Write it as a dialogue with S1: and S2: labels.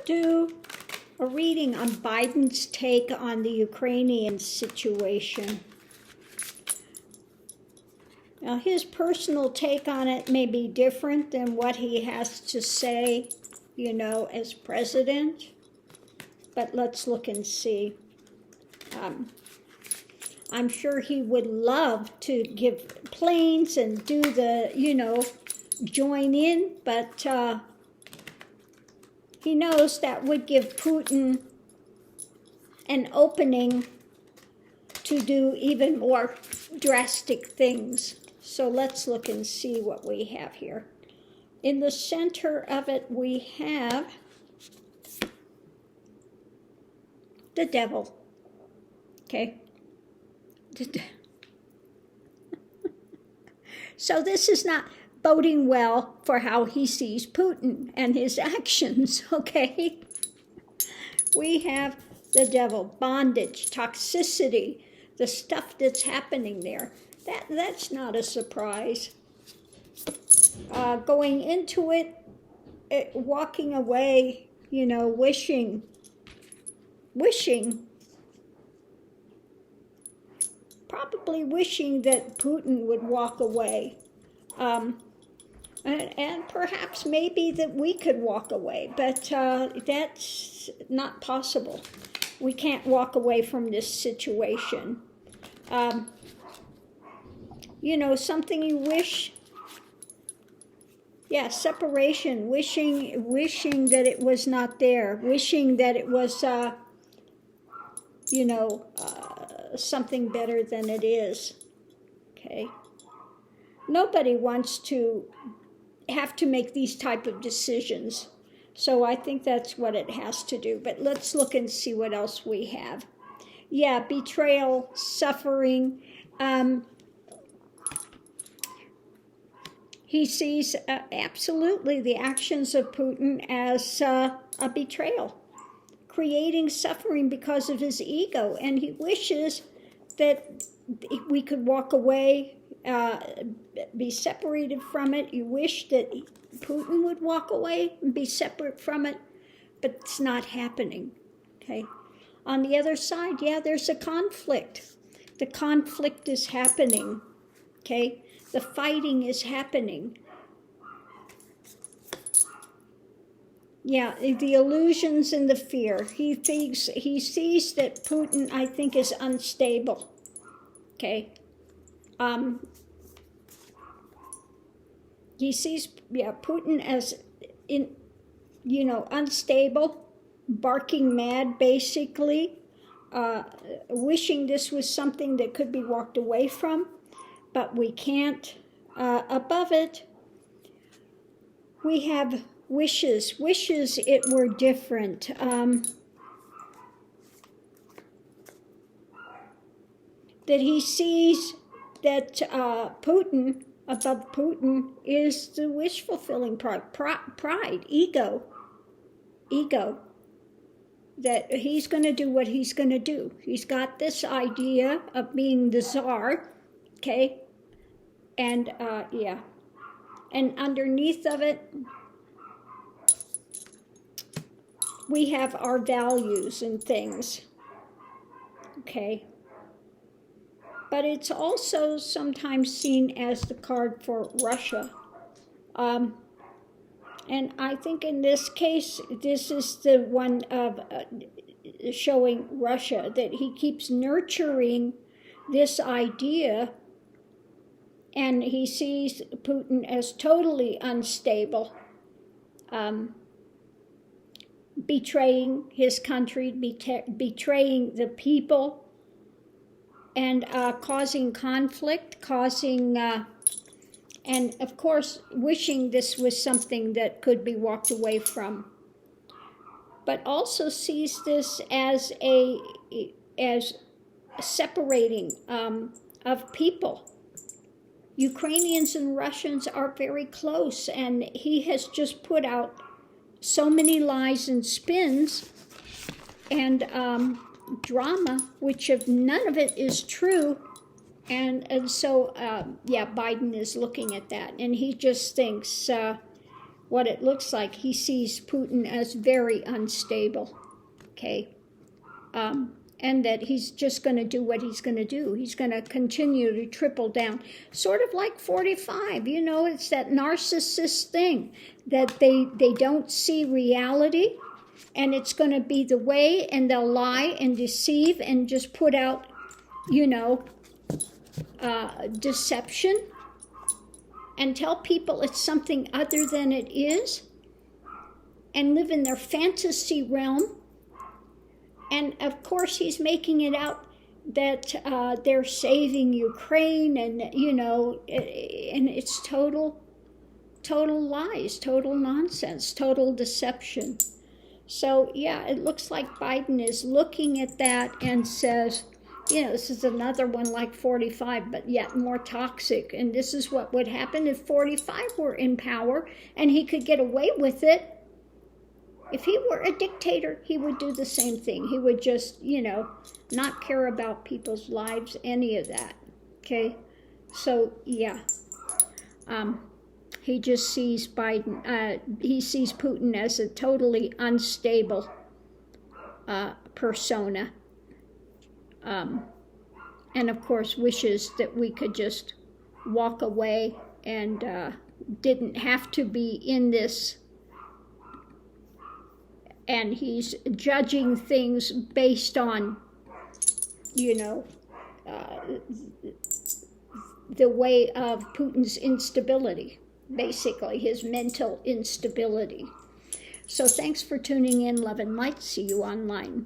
S1: do a reading on Biden's take on the Ukrainian situation. Now, his personal take on it may be different than what he has to say, you know, as president. But let's look and see. I'm sure he would love to give planes and do the, you know, join in, but he knows that would give Putin an opening to do even more drastic things. So let's look and see what we have here. In the center of it, we have the devil. Okay. So this is not boding well for how he sees Putin and his actions, okay? We have the devil, bondage, toxicity, the stuff that's happening there. That's not a surprise. Going into it, walking away, you know, wishing, probably wishing that Putin would walk away. And perhaps maybe that we could walk away, but that's not possible. We can't walk away from this situation. You know, something you wish, yeah, separation, wishing that it was not there, wishing that it was, you know, something better than it is, okay? Nobody wants to have to make these type of decisions, so I think that's what it has to do. But let's look and see what else we have. Yeah, betrayal, suffering. He sees absolutely the actions of Putin as a betrayal, creating suffering because of his ego, and he wishes that we could walk away, be separated from it. You wish that Putin would walk away and be separate from it, but it's not happening, okay? On the other side, yeah, there's a conflict. The conflict is happening, okay? The fighting is happening. Yeah, the illusions and the fear. He sees that Putin, I think, is unstable. Okay. He sees, yeah, Putin as unstable, barking mad, basically, wishing this was something that could be walked away from, but we can't. Above it, we have wishes it were different. That he sees that Putin, above Putin, is the wish-fulfilling pride, ego, that he's going to do what he's going to do. He's got this idea of being the czar, okay? And, yeah. And underneath of it, we have our values and things, okay? But it's also sometimes seen as the card for Russia. And I think in this case, this is the one of showing Russia, that he keeps nurturing this idea, and he sees Putin as totally unstable, betraying his country, betraying the people, and causing conflict, and of course, wishing this was something that could be walked away from. But also sees this as separating of people. Ukrainians and Russians are very close, and he has just put out so many lies and spins and drama, which of none of it is true. And so, yeah, Biden is looking at that, and he just thinks, what it looks like, he sees Putin as very unstable, okay? And that he's just going to do what he's going to do. He's going to continue to triple down. Sort of like 45, you know, it's that narcissist thing, that they don't see reality, and it's going to be the way, and they'll lie and deceive and just put out, you know, deception, and tell people it's something other than it is, and live in their fantasy realm. And of course, he's making it out that they're saving Ukraine, and, you know, and it's total lies, total nonsense, total deception. So, yeah, it looks like Biden is looking at that and says, you know, this is another one like 45, but yet more toxic. And this is what would happen if 45 were in power, and he could get away with it. If he were a dictator, he would do the same thing. He would just, you know, not care about people's lives, any of that, okay? So, yeah, he just sees Biden, he sees Putin as a totally unstable persona. And, of course, wishes that we could just walk away and didn't have to be in this. And he's judging things based on, you know, the way of Putin's instability, basically, his mental instability. So thanks for tuning in, love and light. See you online.